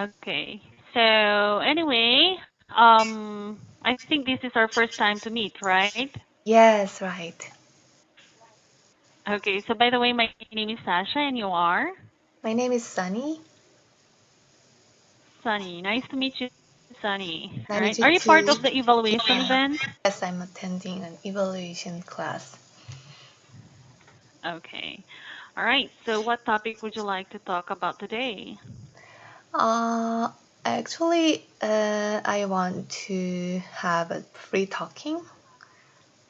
Okay. So anyway, I think this is our first time to meet, right? Yes, right. Okay. So by the way, my name is Sasha, and you are My name is Sunny. Sunny. Nice to meet you, Sunny. All right. Are Nice you to meet part you of the too. evaluation event? Yes, I'm attending an evaluation class. Okay. All right. So what topic would you like to talk about today? Uh, I want to have a free talking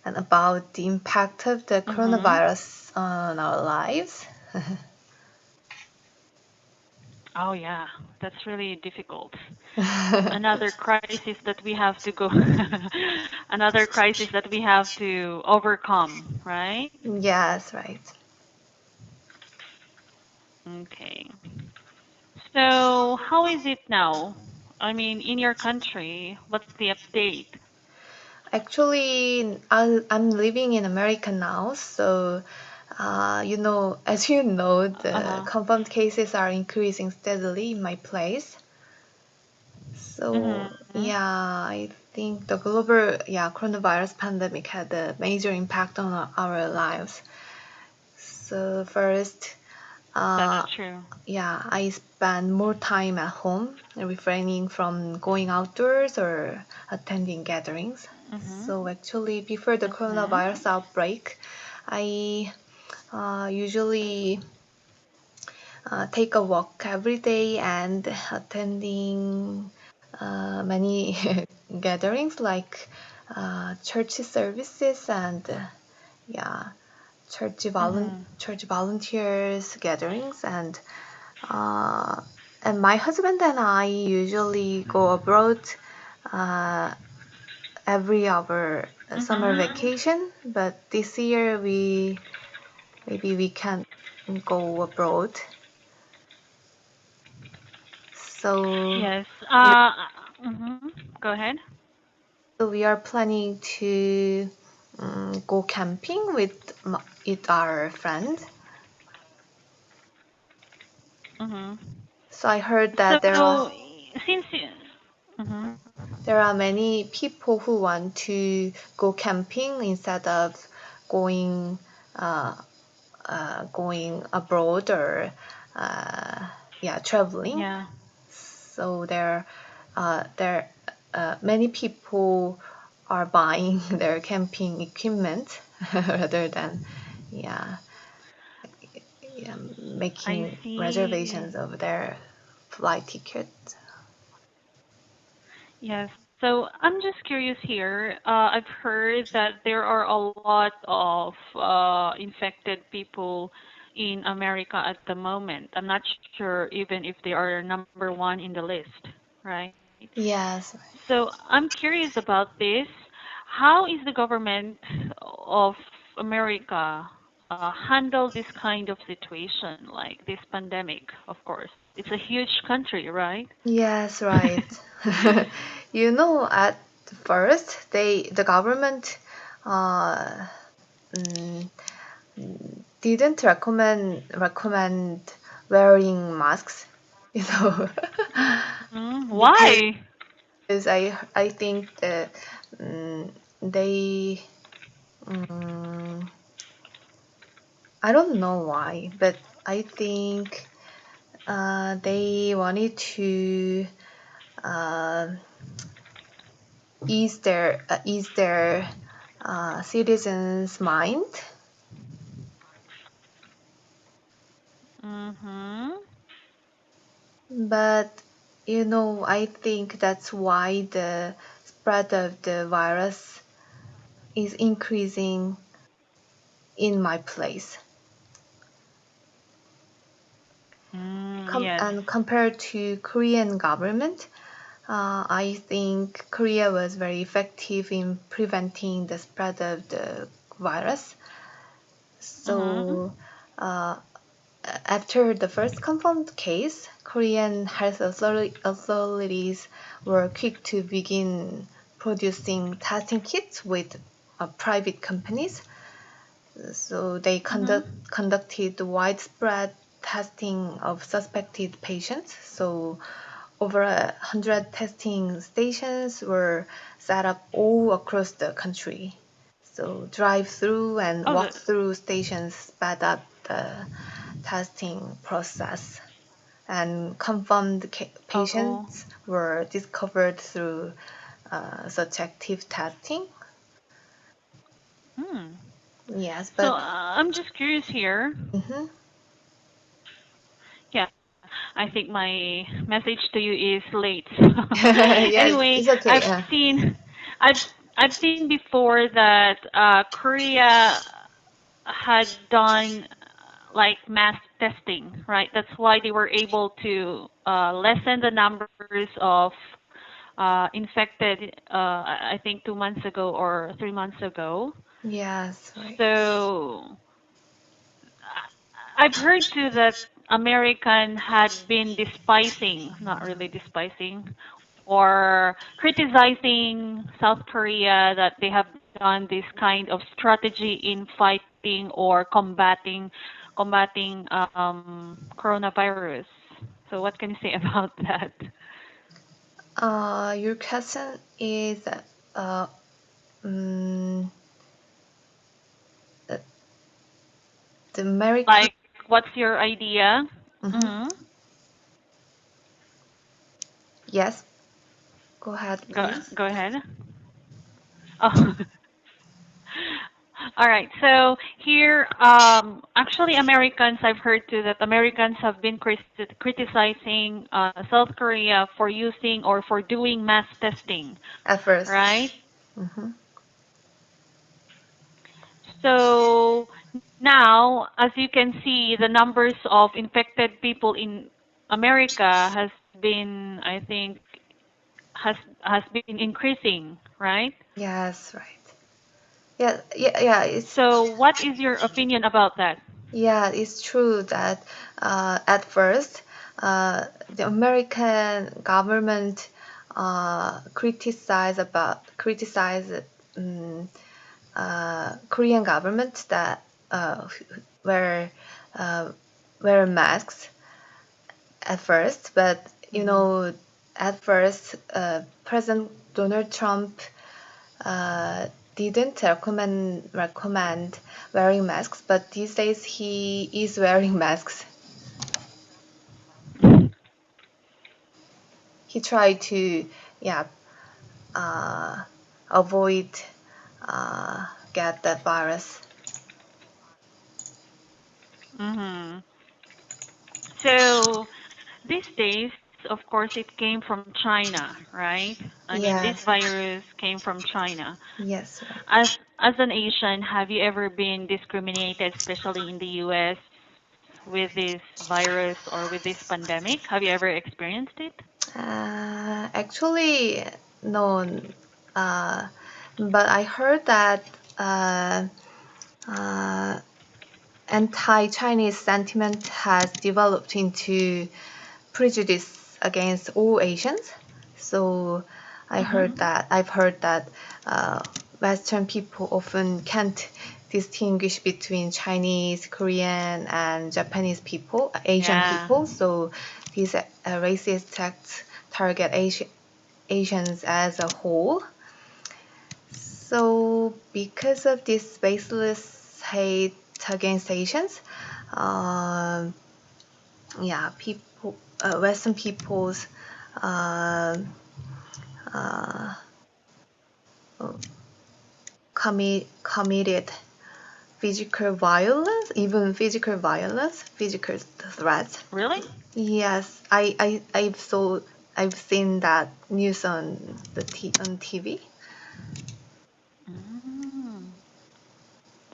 and about the impact of the Mm-hmm. coronavirus on our lives. Oh yeah, that's really difficult. Another crisis that we have to go, another crisis that we have to overcome, right? Yes, right. Okay. So, how is it now? I mean, in your country, what's the update? Actually, I'm living in America now, so as you know, the Uh-huh. confirmed cases are increasing steadily in my place. So Mm-hmm. yeah, I think the global coronavirus pandemic had a major impact on our lives. So first, That's uh, true. I spend more time at home, refraining from going outdoors or attending gatherings. Mm-hmm. So actually, before the Mm-hmm. coronavirus outbreak, I usually take a walk every day and attending many gatherings like church services and yeah, Mm-hmm. church volunteers gatherings uh, and my husband and I usually go abroad uh, every our summer Mm-hmm. vacation, but this year we can't go abroad. So Yes. we Mm-hmm. Go ahead. we are planning to go camping with our friend. Mm-hmm. So I heard that So, since you, mm-hmm. there are many people who want to go camping instead of going uh, going abroad or uh, traveling. Yeah. So there many people are buying their camping equipment rather than yeah I making see. reservations of their flight ticket. Yes. So I'm just curious here. I've heard that there are a lot of infected people in America at the moment. I'm not sure even if they are number one in the list, right? Yes. So I'm curious about this. How is the government of America handle this kind of situation, like this pandemic? Of course, it's a huge country, right? Yes, right. At first, the government uh, mm, didn't recommend wearing masks, you know, Mm, because why? I think that they um, I don't know why, but I think they wanted to uh, ease their citizens' mind. Mm-hmm. But I think that's why the spread of the virus is increasing in my place. Mm, yes. And compared to Korean government, I think Korea was very effective in preventing the spread of the virus. Mm-hmm. So uh, after the first confirmed case, Korean health authorities were quick to begin producing testing kits with private companies. So they Mm-hmm. conducted widespread testing of suspected patients. So over 100 testing stations were set up all across the country. So drive-through and Oh, the, walk-through stations sped up the testing process, and confirmed oh, patients were discovered through such active testing. hmm. Yes, So but I'm just curious here. mhm. Yeah, I think my message to you is late. Yes, Anyway, it's okay. I've I've seen before that Korea had done like mass testing, right? That's why they were able to lessen the numbers of infected. I think 2 months ago or 3 months ago. Yes, right. So I've heard too that American had been despising, not really despising, or criticizing South Korea that they have done this kind of strategy in fighting or combating coronavirus. So what can you say about that? Your question is uh, mm, uh, the American. Like, what's your idea? Mhm. Hmm. Yes, go ahead, Go please. go ahead. Oh. All right. So here, actually, Americans, I've heard too that Americans have been criticizing South Korea for using or for doing mass testing, At first. right? Hmm. So now, as you can see, the numbers of infected people in America has been, I think, has been increasing, right? Yes, right. Yeah, yeah, yeah. So what is your opinion about that? It's true that at first the American government criticized um, Korean government that wear uh, wear masks at first, but Hmm. at first President Donald Trump uh, didn't recommend wearing masks, but these days he is wearing masks. He tried to, yeah, uh, avoid get that virus. Hmm. So these days, of course, it came from China, right? I mean, this Yes, virus came from China. yes, right. As as an Asian, have you ever been discriminated, especially in the U.S., with this virus or with this pandemic? Have you ever experienced it? Actually, no, uh, but I heard that uh, anti-Chinese sentiment has developed into prejudice against all Asians. So Mm-hmm. I've heard that Western people often can't distinguish between Chinese, Korean, and Japanese people, Asian Yeah. people. So these racist acts target Asians as a whole. So because of this baseless hate against Asians, um, Western peoples uh, uh, committed physical threats. Really? Yes, I've seen that news on on TV. Mm,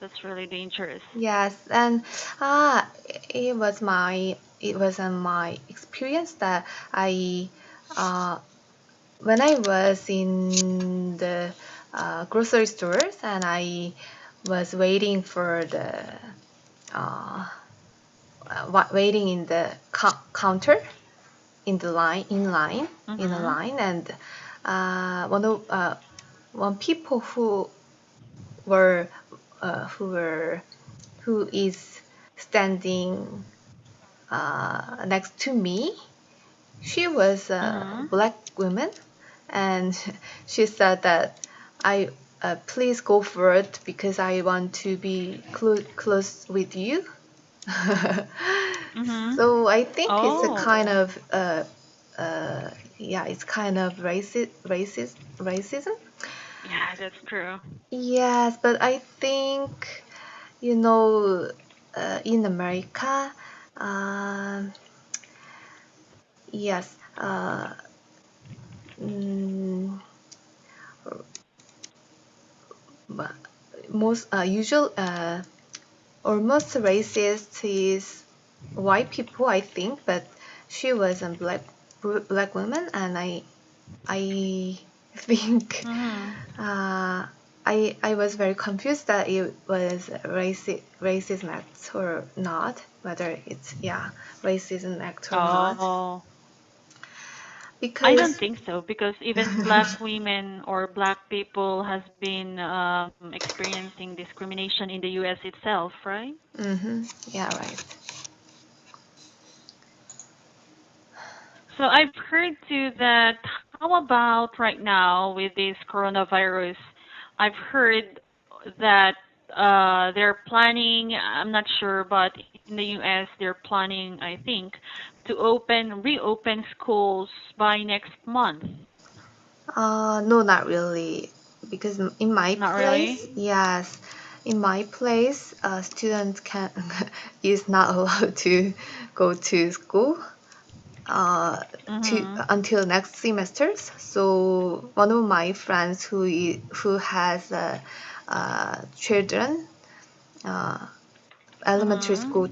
that's really dangerous. Yes, and ah, it was my experience that I uh, when I was in the grocery stores and I was waiting for the uh, waiting in the counter in a Mm-hmm. line, and one of one people were who were who is standing next to me she was a Mm-hmm. black woman, and she said that I please go for it because I want to be close with you. Mm-hmm. So I think it's a kind Oh. of uh, yeah, it's kind of racism. Yeah, that's true. Yes, but I think you know in America, um, yes, mm, but most usual or most racist is white people, I think, but she was a black woman, and I think Mm-hmm. uh, I was very confused that it was racism act or not, whether it's yeah racism act or not, Oh. I don't because think so because even black women or black people has been experiencing discrimination in the U.S. itself, right? yeah, right. So I've heard too that how about right now with this coronavirus? I've heard that they're planning, I'm not sure, but in the US they're planning, I think, to reopen schools by next month. No, not really, because in my Not place, really? yes, in my place, a student can is not allowed to go to school to Mhm. until next semesters. So one of my friends who has children, uh, Mhm.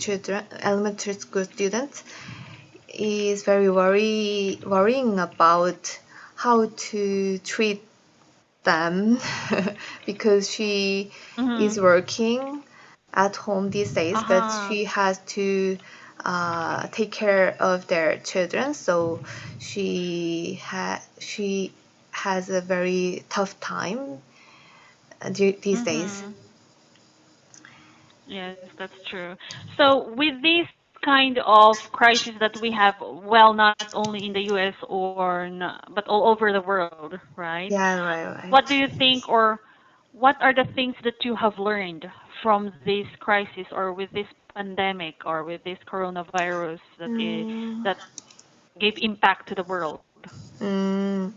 elementary school students, is very worrying about how to treat them because she is Mhm. working at home these days, but Uh-huh. she has to take care of their children. So she has a very tough time these days. Mhm. Yes, that's true. So with this kind of crisis that we have, well, not only in the U.S. but all over the world, right? Yeah, right, What do right. you think, or what are the things that you have learned from this crisis, or with this pandemic, or with this coronavirus Mm, that gave impact to the world? mm,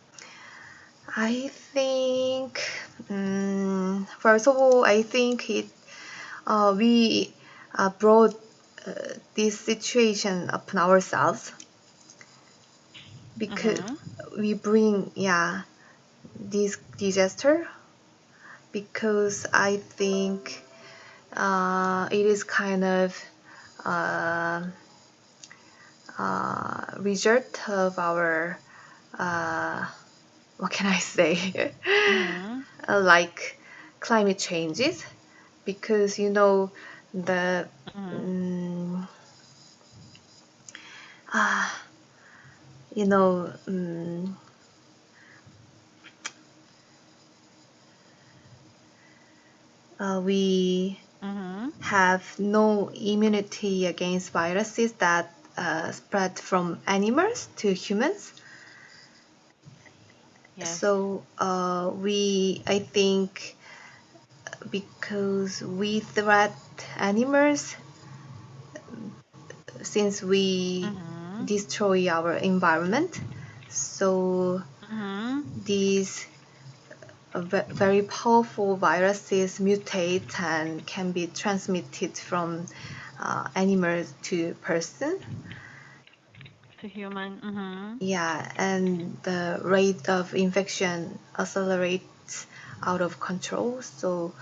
I think, first of all, I think we brought this situation upon ourselves because Mhm. we bring yeah this disaster because I think it is kind of uh, result of our uh, what can I say Mhm. like climate changes because you know the Mhm. mm, uh, you know we Mhm. have no immunity against viruses that spread from animals to humans. Yes. So I think, because we threat animals since we Mhm. destroy our environment. So Mhm. these very powerful viruses mutate and can be transmitted from animals to person. To human. Mhm. Yeah, and the rate of infection accelerates out of control. So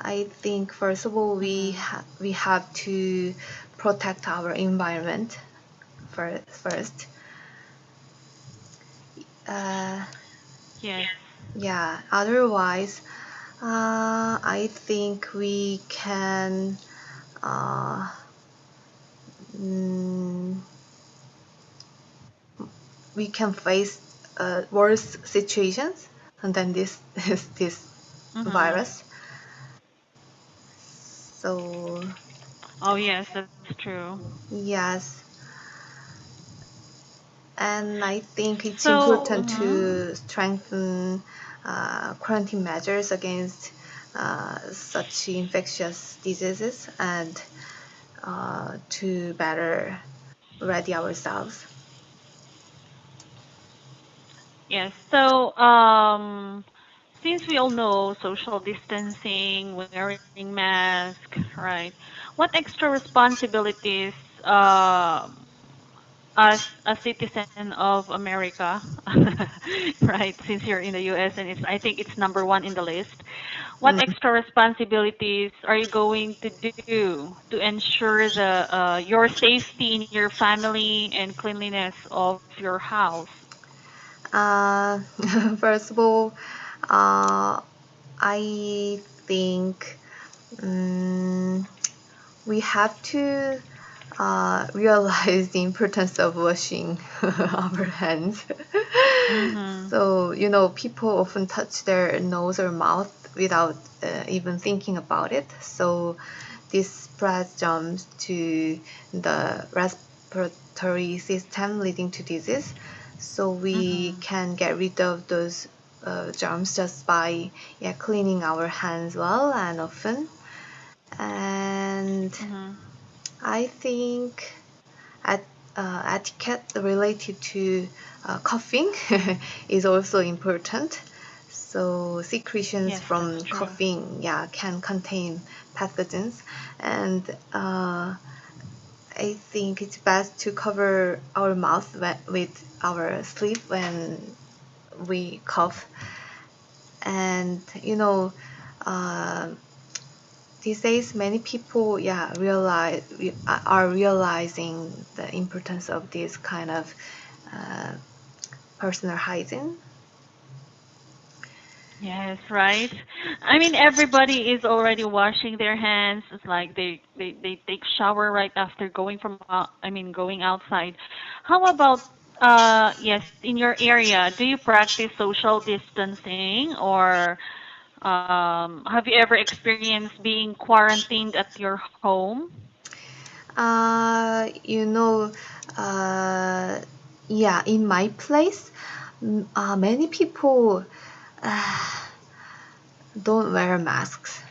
I think first of all Mhm. we have to protect our environment first. Uh, Yes. yeah. Otherwise, I think uh, mm, we can face worse situations than this Mhm. virus. So Oh yes, that's true. yes, And I think it's So, important to strengthen quarantine measures against such infectious diseases and to better ready ourselves. yes. So, since we all know social distancing, wearing mask, right? What extra responsibilities, as a citizen of America, right? Since you're in the U.S. and I think it's number one in the list. What Mm. extra responsibilities are you going to do to ensure your safety in your family and cleanliness of your house? Uh, First of all, uh, I think um, we have to realize the importance of washing our hands. Mm-hmm. So, people often touch their nose or mouth without even thinking about it. So, this spreads germs to the respiratory system, leading to disease. So, we Mm-hmm. can get rid of those germs just by cleaning our hands well and often. And Mm-hmm. I think at, etiquette related to coughing is also important. So secretions Yes, that's from true. coughing, can contain pathogens, and I think it's best to cover our mouth with our sleeve when we cough. And uh, these days many people are realizing the importance of this kind of uh, personal hygiene. Yes, right. I mean, everybody is already washing their hands. It's like they take shower right after going from going outside. How about yes, in your area, do you practice social distancing or have you ever experienced being quarantined at your home? uh, you know uh, in my place, many people uh, don't wear masks.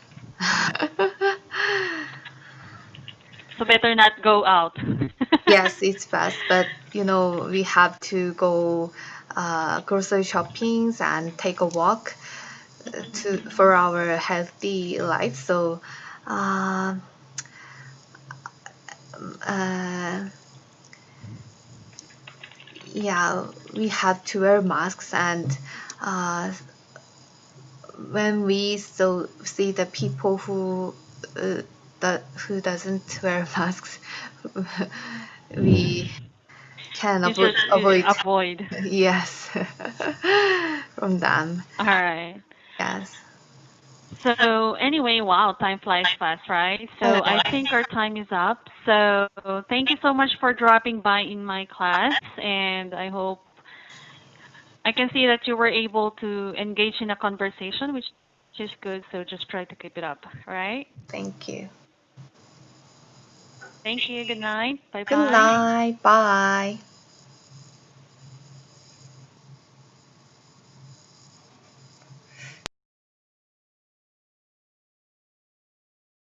So better not go out. Yes, it's fast, but we have to go grocery shoppings and take a walk to for our healthy life. So, uh, uh, yeah, we have to wear masks, and uh, when we see the people uh, who doesn't wear masks, we can You just avoid avoid. yes from them. All right. Yes. So anyway, wow, time flies fast, right? I So I know. think our time is up. So thank you so much for dropping by in my class, and I hope I can see that you were able to engage in a conversation, which is good. So just try to keep it up, all right? Thank you. Thank you. Good night. Bye Good bye. night. Bye.